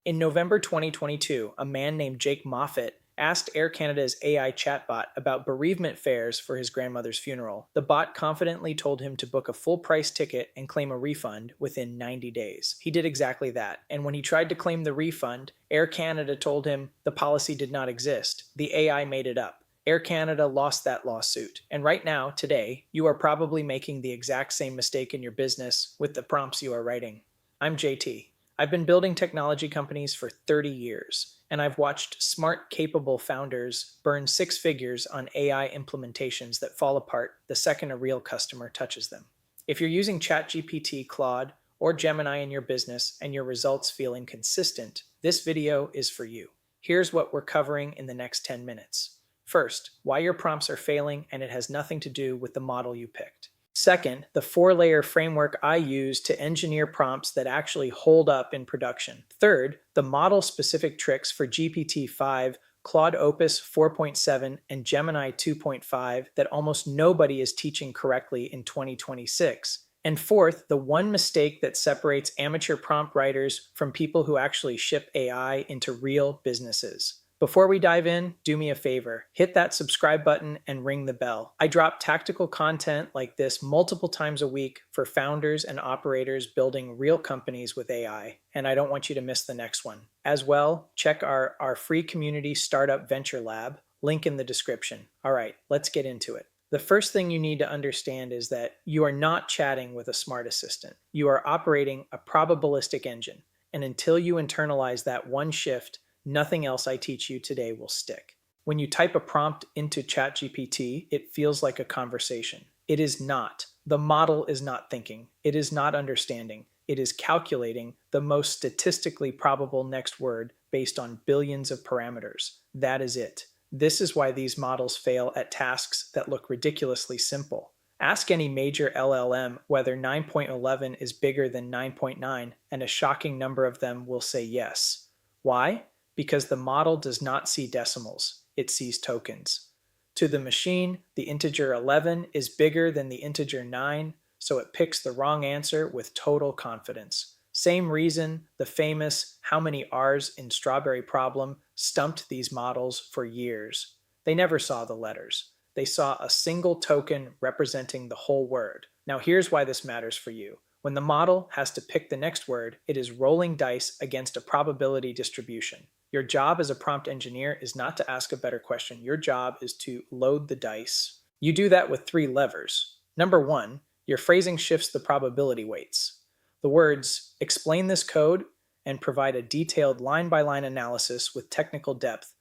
In November 2022, a man named Jake Moffat asked Air Canada's AI chatbot about bereavement fares for his grandmother's funeral. The bot confidently told him to book a full price ticket and claim a refund within 90 days. He did exactly that, and when he tried to claim the refund, Air Canada told him the policy did not exist. The AI made it up. Air Canada lost that lawsuit. And right now, today, you are probably making the exact same mistake in your business with the prompts you are writing. I'm JT. I've been building technology companies for 30 years, and I've watched smart, capable founders burn six figures on AI implementations that fall apart the second a real customer touches them. If you're using ChatGPT, Claude, or Gemini in your business and your results feel inconsistent, this video is for you. Here's what we're covering in the next 10 minutes. First, why your prompts are failing and it has nothing to do with the model you picked. Second, the 4-layer framework I use to engineer prompts that actually hold up in production. Third, the model-specific tricks for GPT-5, Claude Opus 4.7, and Gemini 2.5 that almost nobody is teaching correctly in 2026. And fourth, the one mistake that separates amateur prompt writers from people who actually ship AI into real businesses. Before we dive in, do me a favor, hit that subscribe button and ring the bell. I drop tactical content like this multiple times a week for founders and operators building real companies with AI, and I don't want you to miss the next one. As well, check our free community startup venture lab, link in the description. All right, let's get into it. The first thing you need to understand is that you are not chatting with a smart assistant. You are operating a probabilistic engine, and until you internalize that one shift, nothing else I teach you today will stick. When you type a prompt into ChatGPT, it feels like a conversation. It is not. The model is not thinking. It is not understanding. It is calculating the most statistically probable next word based on billions of parameters. That is it. This is why these models fail at tasks that look ridiculously simple. Ask any major LLM whether 9.11 is bigger than 9.9, and a shocking number of them will say yes. Why? Because the model does not see decimals, it sees tokens. To the machine, the integer 11 is bigger than the integer 9, so it picks the wrong answer with total confidence. Same reason the famous "how many R's in strawberry" problem stumped these models for years. They never saw the letters. They saw a single token representing the whole word. Now here's why this matters for you. When the model has to pick the next word, it is rolling dice against a probability distribution. Your job as a prompt engineer is not to ask a better question. Your job is to load the dice. You do that with 3 levers. Number 1, your phrasing shifts the probability weights. The words "explain this code" and "provide a detailed line-by-line analysis with technical depth"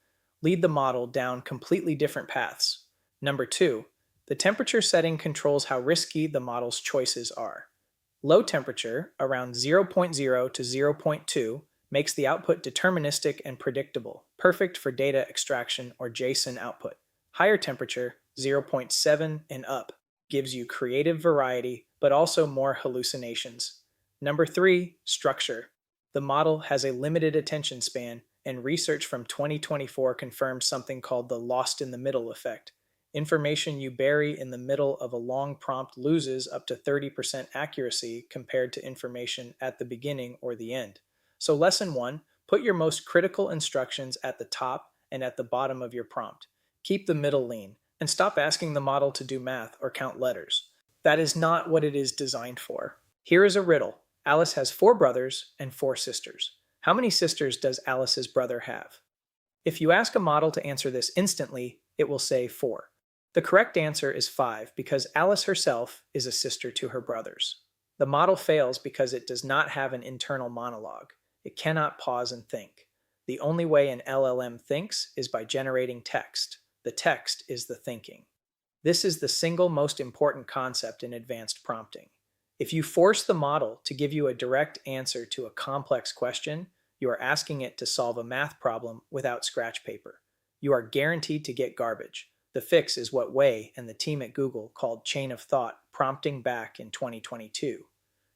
lead the model down completely different paths. Number 2, the temperature setting controls how risky the model's choices are. Low temperature, around 0.0 to 0.2, makes the output deterministic and predictable, perfect for data extraction or JSON output. Higher temperature, 0.7 and up, gives you creative variety, but also more hallucinations. Number 3, structure. The model has a limited attention span, and research from 2024 confirms something called the lost in the middle effect. Information you bury in the middle of a long prompt loses up to 30% accuracy compared to information at the beginning or the end. So lesson 1, put your most critical instructions at the top and at the bottom of your prompt. Keep the middle lean, and stop asking the model to do math or count letters. That is not what it is designed for. Here is a riddle. Alice has 4 brothers and 4 sisters. How many sisters does Alice's brother have? If you ask a model to answer this instantly, it will say 4. The correct answer is 5 because Alice herself is a sister to her brothers. The model fails because it does not have an internal monologue. It cannot pause and think. The only way an LLM thinks is by generating text. The text is the thinking. This is the single most important concept in advanced prompting. If you force the model to give you a direct answer to a complex question, you are asking it to solve a math problem without scratch paper. You are guaranteed to get garbage. The fix is what Wei and the team at Google called chain of thought prompting back in 2022.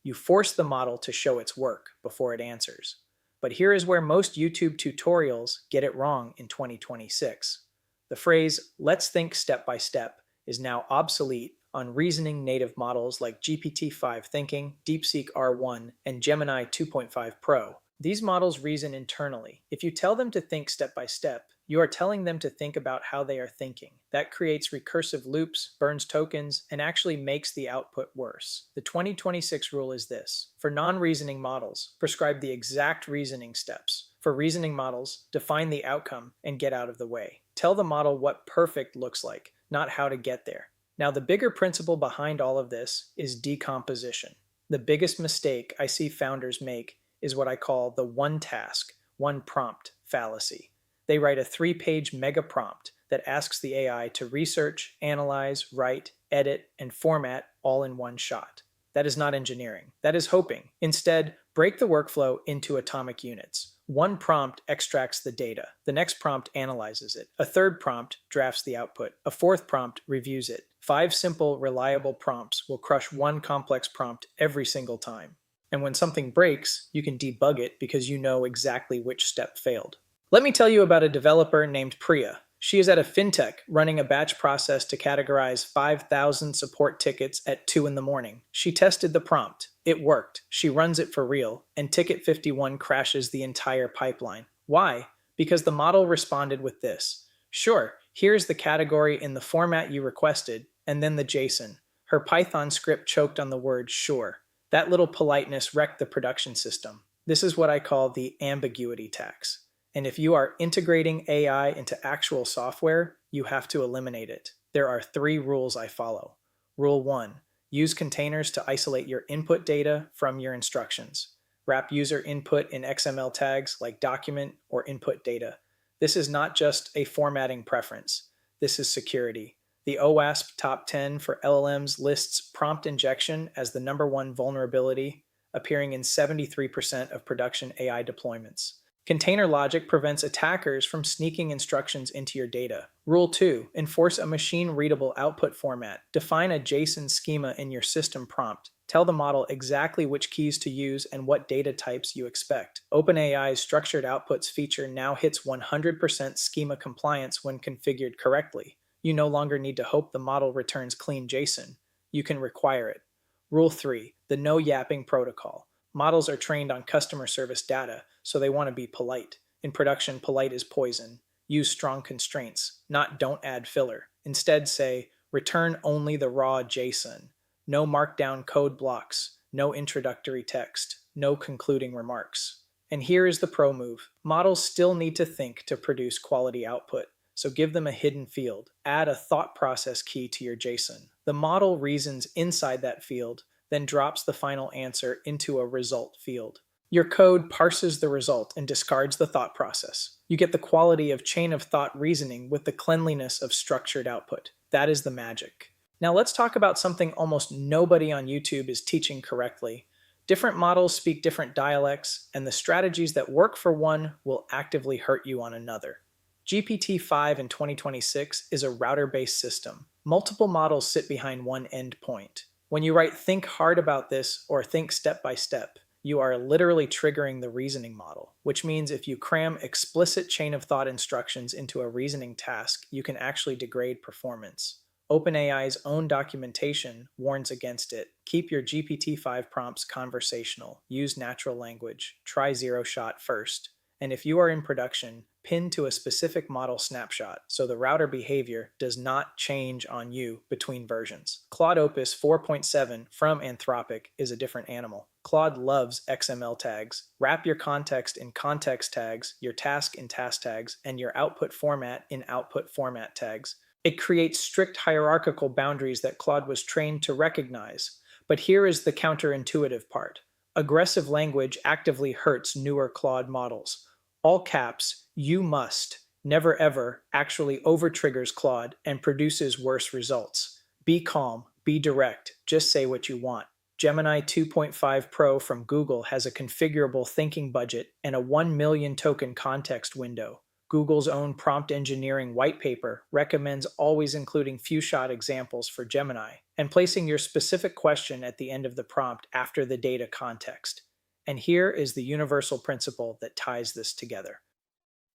You force the model to show its work before it answers. But here is where most YouTube tutorials get it wrong in 2026. The phrase, "let's think step by step," is now obsolete on reasoning native models like GPT-5 Thinking, DeepSeek R1, and Gemini 2.5 Pro. These models reason internally. If you tell them to think step by step, you are telling them to think about how they are thinking. That creates recursive loops, burns tokens, and actually makes the output worse. The 2026 rule is this: for non reasoning models, prescribe the exact reasoning steps. For reasoning models, define the outcome and get out of the way. Tell the model what perfect looks like, not how to get there. Now, the bigger principle behind all of this is decomposition. The biggest mistake I see founders make is what I call the one task, one prompt fallacy. They write a 3-page mega prompt that asks the AI to research, analyze, write, edit, and format all in one shot. That is not engineering. That is hoping. Instead, break the workflow into atomic units. One prompt extracts the data. The next prompt analyzes it. A third prompt drafts the output. A fourth prompt reviews it. 5 simple, reliable prompts will crush one complex prompt every single time. And when something breaks, you can debug it because you know exactly which step failed. Let me tell you about a developer named Priya. She is at a fintech running a batch process to categorize 5,000 support tickets at 2 in the morning. She tested the prompt. It worked. She runs it for real, and ticket 51 crashes the entire pipeline. Why? Because the model responded with this: sure, here's the category in the format you requested, and then the JSON. Her Python script choked on the word sure. That little politeness wrecked the production system. This is what I call the ambiguity tax. And if you are integrating AI into actual software, you have to eliminate it. There are 3 rules I follow. Rule 1: use containers to isolate your input data from your instructions. Wrap user input in XML tags like document or input data. This is not just a formatting preference. This is security. The OWASP Top 10 for LLMs lists prompt injection as the #1 vulnerability, appearing in 73% of production AI deployments. Container logic prevents attackers from sneaking instructions into your data. Rule 2: enforce a machine-readable output format. Define a JSON schema in your system prompt. Tell the model exactly which keys to use and what data types you expect. OpenAI's structured outputs feature now hits 100% schema compliance when configured correctly. You no longer need to hope the model returns clean JSON. You can require it. Rule 3: the No-Yapping Protocol. Models are trained on customer service data, so they want to be polite. In production, polite is poison. Use strong constraints, not don't add filler. Instead say, return only the raw JSON. No markdown code blocks, no introductory text, no concluding remarks. And here is the pro move. Models still need to think to produce quality output. So give them a hidden field. Add a thought process key to your JSON. The model reasons inside that field, then drops the final answer into a result field. Your code parses the result and discards the thought process. You get the quality of chain of thought reasoning with the cleanliness of structured output. That is the magic. Now let's talk about something almost nobody on YouTube is teaching correctly. Different models speak different dialects, and the strategies that work for one will actively hurt you on another. GPT-5 in 2026 is a router-based system. Multiple models sit behind one endpoint. When you write "think hard about this" or "think step by step," you are literally triggering the reasoning model, which means if you cram explicit chain of thought instructions into a reasoning task, you can actually degrade performance. OpenAI's own documentation warns against it. Keep your GPT-5 prompts conversational. Use natural language. Try zero-shot first. And if you are in production, pin to a specific model snapshot so the router behavior does not change on you between versions. Claude Opus 4.7 from Anthropic is a different animal. Claude loves XML tags. Wrap your context in context tags, your task in task tags, and your output format in output format tags. It creates strict hierarchical boundaries that Claude was trained to recognize. But here is the counterintuitive part. Aggressive language actively hurts newer Claude models. All caps, "you must," never ever actually over-triggers Claude and produces worse results. Be calm, be direct, just say what you want. Gemini 2.5 Pro from Google has a configurable thinking budget and a 1 million token context window. Google's own prompt engineering white paper recommends always including few-shot examples for Gemini and placing your specific question at the end of the prompt after the data context. And here is the universal principle that ties this together.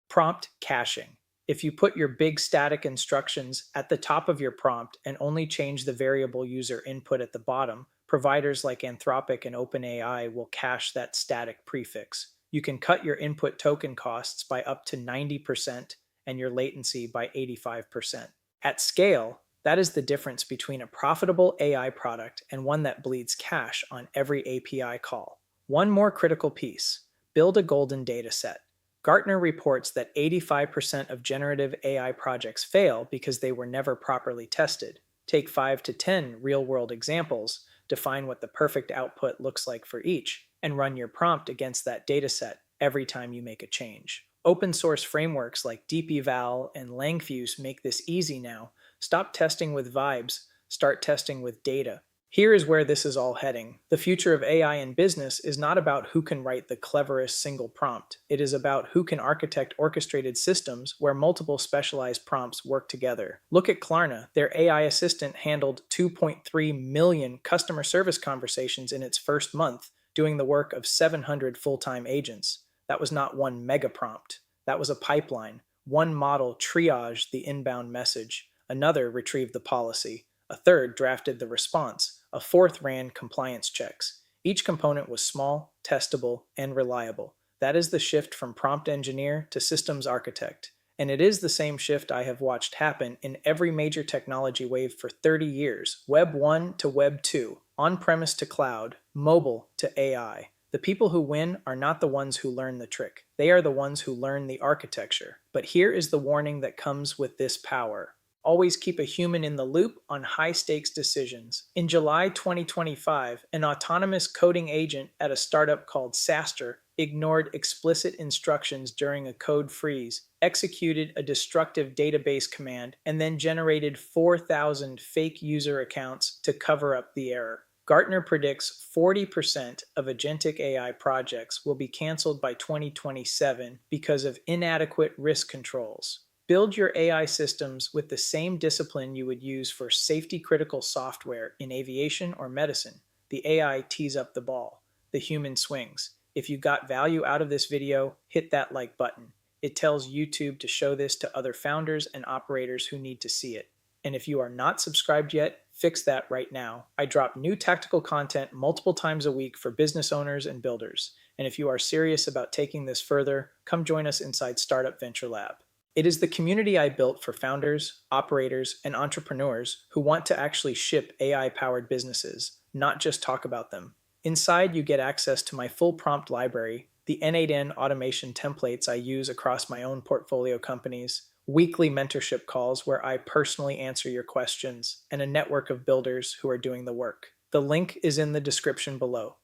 Prompt caching. If you put your big static instructions at the top of your prompt and only change the variable user input at the bottom, providers like Anthropic and OpenAI will cache that static prefix. You can cut your input token costs by up to 90% and your latency by 85%. At scale, that is the difference between a profitable AI product and one that bleeds cash on every API call. One more critical piece: build a golden data set. Gartner reports that 85% of generative AI projects fail because they were never properly tested. Take 5 to 10 real world examples, define what the perfect output looks like for each, and run your prompt against that dataset every time you make a change. Open source frameworks like DeepEval and Langfuse make this easy now. Stop testing with vibes, start testing with data. Here is where this is all heading. The future of AI in business is not about who can write the cleverest single prompt. It is about who can architect orchestrated systems where multiple specialized prompts work together. Look at Klarna. Their AI assistant handled 2.3 million customer service conversations in its first month, doing the work of 700 full-time agents. That was not one mega prompt. That was a pipeline. One model triaged the inbound message. Another retrieved the policy. A third drafted the response. A fourth ran compliance checks. Each component was small, testable, and reliable. That is the shift from prompt engineer to systems architect. And it is the same shift I have watched happen in every major technology wave for 30 years. Web 1 to Web 2, on-premise to cloud, mobile to AI. The people who win are not the ones who learn the trick. They are the ones who learn the architecture. But here is the warning that comes with this power. Always keep a human in the loop on high-stakes decisions. In July 2025, an autonomous coding agent at a startup called Saster ignored explicit instructions during a code freeze, executed a destructive database command, and then generated 4,000 fake user accounts to cover up the error. Gartner predicts 40% of agentic AI projects will be canceled by 2027 because of inadequate risk controls. Build your AI systems with the same discipline you would use for safety-critical software in aviation or medicine. The AI tees up the ball. The human swings. If you got value out of this video, hit that like button. It tells YouTube to show this to other founders and operators who need to see it. And if you are not subscribed yet, fix that right now. I drop new tactical content multiple times a week for business owners and builders. And if you are serious about taking this further, come join us inside Startup Venture Lab. It is the community I built for founders, operators, and entrepreneurs who want to actually ship AI-powered businesses, not just talk about them. Inside, you get access to my full prompt library, the N8N automation templates I use across my own portfolio companies, weekly mentorship calls where I personally answer your questions, and a network of builders who are doing the work. The link is in the description below.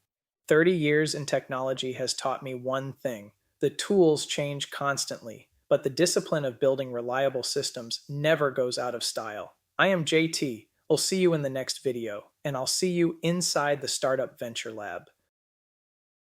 30 years in technology has taught me one thing: the tools change constantly, but the discipline of building reliable systems never goes out of style. I am JT. I'll see you in the next video, and I'll see you inside the Startup Venture Lab.